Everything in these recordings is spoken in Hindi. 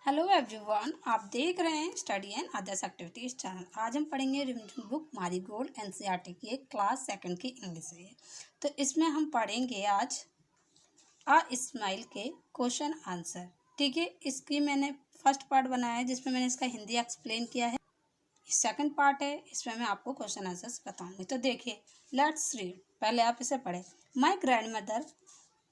हेलो एवरीवन, आप देख रहे हैं study and others activities channel. आज हम पढ़ेंगे रिविजन बुक मैरीगोल्ड एनसीईआरटी की एक क्लास सेकंड की इंग्लिश है। तो इसमें हम पढ़ेंगे आज आ स्माइल के क्वेश्चन आंसर। ठीक है, इसकी मैंने फर्स्ट पार्ट बनाया है जिसमें मैंने इसका हिंदी एक्सप्लेन किया है। सेकंड पार्ट है, इसमें मैं आपको क्वेश्चन आंसर्स बताऊंगी। तो देखिए, लेट्स रीड। पहले आप इसे पढ़ें। My grand mother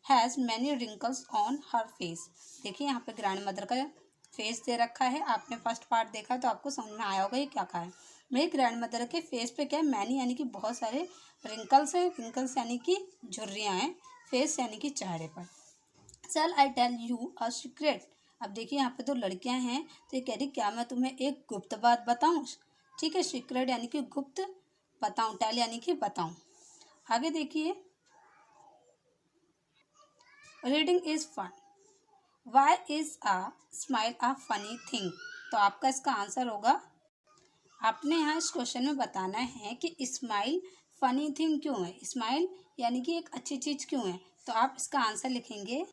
has many wrinkles on her face. देखिए यहाँ पे ग्रैंड मदर का फेस दे रखा है। आपने फर्स्ट पार्ट देखा तो आपको समझ में आया होगा ये क्या कहा है। मेरी ग्रैंड मदर के फेस पे क्या है, मैनी यानी कि बहुत सारे रिंकल्स है। रिंकल्स यानी कि झुर्रियाँ हैं, फेस यानी कि चेहरे पर। चल I tell you a secret. अब देखिए यहाँ पे दो लड़कियां हैं, तो ये कह रही क्या मैं तुम्हें एक गुप्त बात बताऊं। ठीक है, सीक्रेट यानी कि गुप्त, बताऊं, टेल यानी कि बताऊं। आगे देखिए, reading is fun. Why is a smile a funny thing. तो आपका इसका आंसर होगा, आपने यहाँ इस क्वेश्चन में बताना है कि स्माइल फनी थिंग क्यों है। स्माइल यानी कि एक अच्छी चीज़ क्यों है। तो आप इसका आंसर लिखेंगे,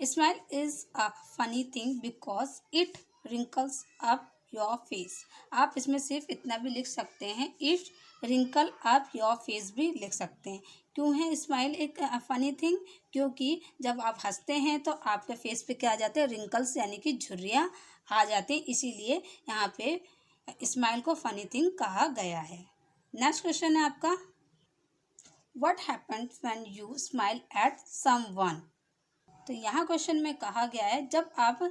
smile is a funny thing because it wrinkles up your face. आप इसमें सिर्फ इतना भी लिख सकते हैं, it wrinkle up your face भी लिख सकते हैं। क्यों है स्माइल एक फनी थिंग, क्योंकि जब आप हंसते हैं तो आपके फेस पे क्या आ जाते हैं, रिंकल्स यानी कि झुर्रियाँ आ जाती हैं। इसीलिए यहाँ पे स्माइल को फनी थिंग कहा गया है। नेक्स्ट क्वेश्चन है आपका, what happened when you smile at someone. तो यहाँ क्वेश्चन में कहा गया है जब आप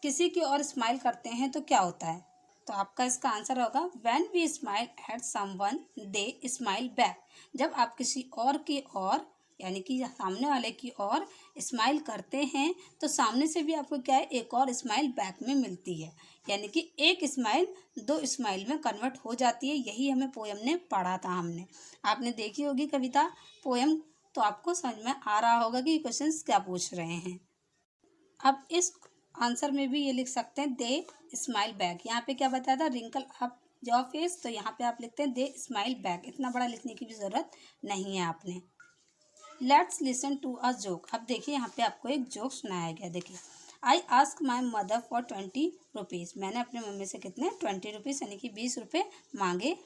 किसी की ओर स्माइल करते हैं तो क्या होता है। तो आपका इसका आंसर होगा, when we smile at someone they smile back. जब आप किसी और की ओर यानी कि सामने वाले की ओर स्माइल करते हैं तो सामने से भी आपको क्या है, एक और स्माइल बैक में मिलती है। यानी कि एक स्माइल दो स्माइल में कन्वर्ट हो जाती है। यही हमें पोयम ने पढ़ा था। आपने देखी होगी कविता पोयम, तो आपको समझ में आ रहा होगा कि क्वेश्चंस क्या पूछ रहे हैं। अब इस आंसर में भी ये लिख सकते हैं, दे स्माइल बैक। यहाँ पे क्या बताया था, रिंकल अप योर फेस, तो यहाँ पे आप लिखते हैं दे स्माइल बैक। इतना बड़ा लिखने की भी ज़रूरत नहीं है आपने। Let's listen to a joke. अब देखिए यहाँ पे आपको एक जोक सुनाया गया। देखिए, I ask my mother for 20 rupees. मैंने अपने मम्मी से कितने 20 रुपीज़ यानी कि 20 रुपये मांगे।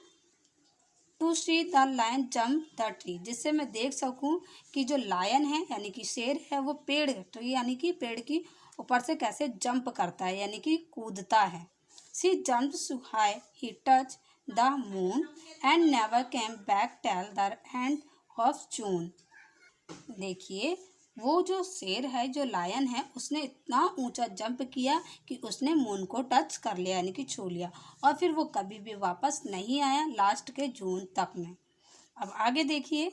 To see the lion jump the tree, जिससे मैं देख सकूं कि जो लायन है यानी कि शेर है वो पेड़, ट्री यानी कि पेड़ की ऊपर से कैसे जंप करता है यानी कि कूदता है। She jump so high he touch the moon and never came back tell the end of June. देखिए, वो जो शेर है, जो लायन है, उसने इतना ऊंचा जंप किया कि उसने मून को टच कर लिया यानी कि छू लिया, और फिर वो कभी भी वापस नहीं आया लास्ट के जून तक में। अब आगे देखिए,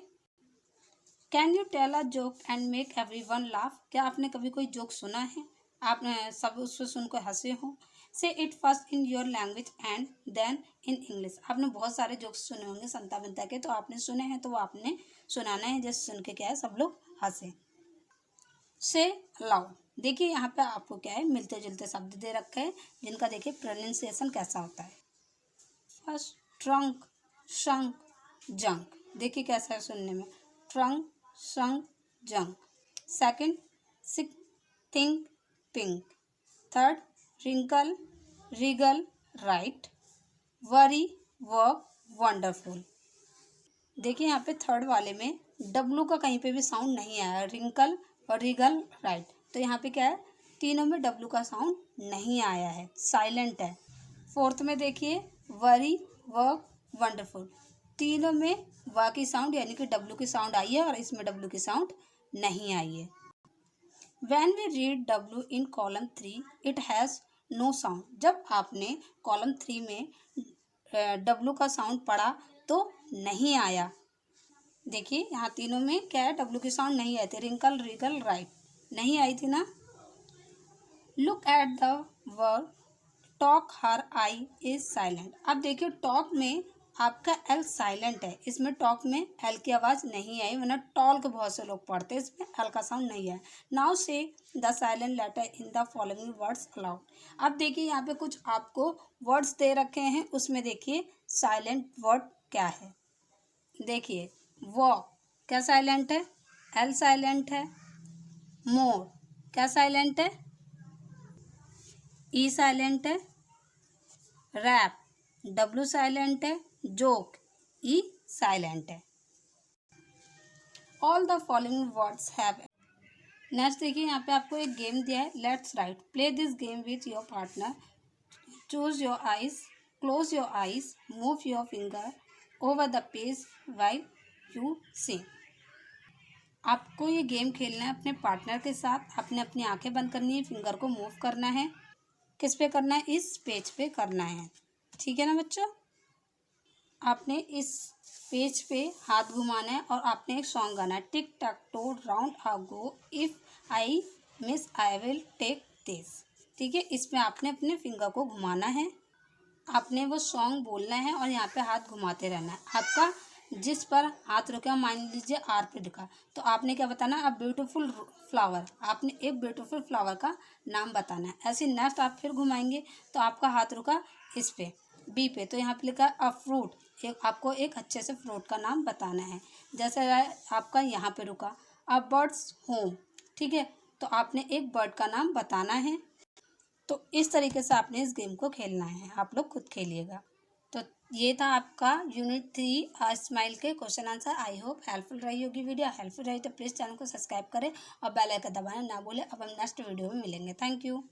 can you tell a joke and make everyone laugh. क्या आपने कभी कोई जोक सुना है, आपने सब उससे सुनकर हंसे हो। Say it first in your language and then in English. आपने बहुत सारे जोक्स सुने होंगे संता बंता के, तो आपने सुने हैं तो वो आपने सुनाना है, जैसे सुन के क्या है सब लोग हंसे। से लाउड। देखिए यहाँ पे आपको क्या है, मिलते जुलते शब्द दे रखे हैं जिनका देखिए प्रोनाउंसिएशन कैसा होता है। First, trunk, shank, junk. देखिए कैसा है सुनने में, trunk, shank, junk. Second, sick, think, pink. Third, wrinkle, wriggle, right, worry, work, wonderful. देखिए यहाँ पे थर्ड वाले में डब्लू का कहीं पे भी साउंड नहीं आया, रिंकल और रिगल, राइट। तो यहाँ पे क्या है, तीनों में डब्लू का साउंड नहीं आया है, साइलेंट है। फोर्थ में देखिए, वरी, वर्क, वंडरफुल, तीनों में वा की साउंड यानी कि डब्लू की साउंड आई है और इसमें डब्लू की साउंड नहीं आई है। When we read W in column 3 it has no sound. जब आपने कॉलम 3 में डब्लू का साउंड पढ़ा तो नहीं आया। देखिए यहाँ तीनों में क्या है, डब्लू की साउंड नहीं आई थी, रिंकल, रिगल, राइट, नहीं आई थी ना। Look at the word talk her I is silent. अब देखिए टॉक में आपका एल साइलेंट है, इसमें टॉक में एल की आवाज़ नहीं आई, वरना टॉल्क बहुत से लोग पढ़ते हैं, इसमें एल का साउंड नहीं है। Now say the silent letter in the following words aloud. अब देखिए यहाँ पे कुछ आपको वर्ड्स दे रखे हैं, उसमें देखिए साइलेंट वर्ड क्या है। देखिए वॉक, क्या साइलेंट है, एल साइलेंट है। मोर, क्या साइलेंट है, ई साइलेंट है, रैप डब्ल्यू साइलेंट है, जोक ई साइलेंट है। All the following words have. Next देखिए यहाँ पे आपको एक गेम दिया है, let's write. Play this game with your partner. Choose your eyes, close your eyes, move your finger over the page while you sing. आपको ये गेम खेलना है अपने पार्टनर के साथ। आपने अपनी आंखें बंद करनी है, फिंगर को मूव करना है। किस पे करना है? इस पेज पे करना है। ठीक है ना बच्चों? आपने इस पेज पे हाथ घुमाना है और आपने एक सॉन्ग गाना है, tick tock toe round I go, if I miss I will take this. ठीक है, इसमें आपने अपने फिंगर को घुमाना है, आपने वो सॉन्ग बोलना है और यहाँ पे हाथ घुमाते रहना है। आपका जिस पर हाथ रुका, मान लीजिए आर पे रुका, तो आपने क्या बताना है? A beautiful flower. आपने एक ब्यूटीफुल फ्लावर का नाम बताना है। ऐसे नेक्स्ट आप फिर घुमाएंगे तो आपका हाथ रुका इस पे बी पे, तो यहाँ पे लिखा है अ फ्रूट। आपको एक अच्छे से फ्रूट का नाम बताना है। जैसे आपका यहाँ पे रुका अ बर्ड्स होम। ठीक है, तो आपने एक बर्ड का नाम बताना है। तो इस तरीके से आपने इस गेम को खेलना है। आप लोग खुद खेलिएगा। तो ये था आपका यूनिट 3 स्माइल के question answer. I hope helpful रही होगी वीडियो। हेल्पफुल रही तो प्लीज़ चैनल को सब्सक्राइब करें और बेल आइकन दबाना ना भूलें। अब हम नेक्स्ट वीडियो में मिलेंगे। Thank you.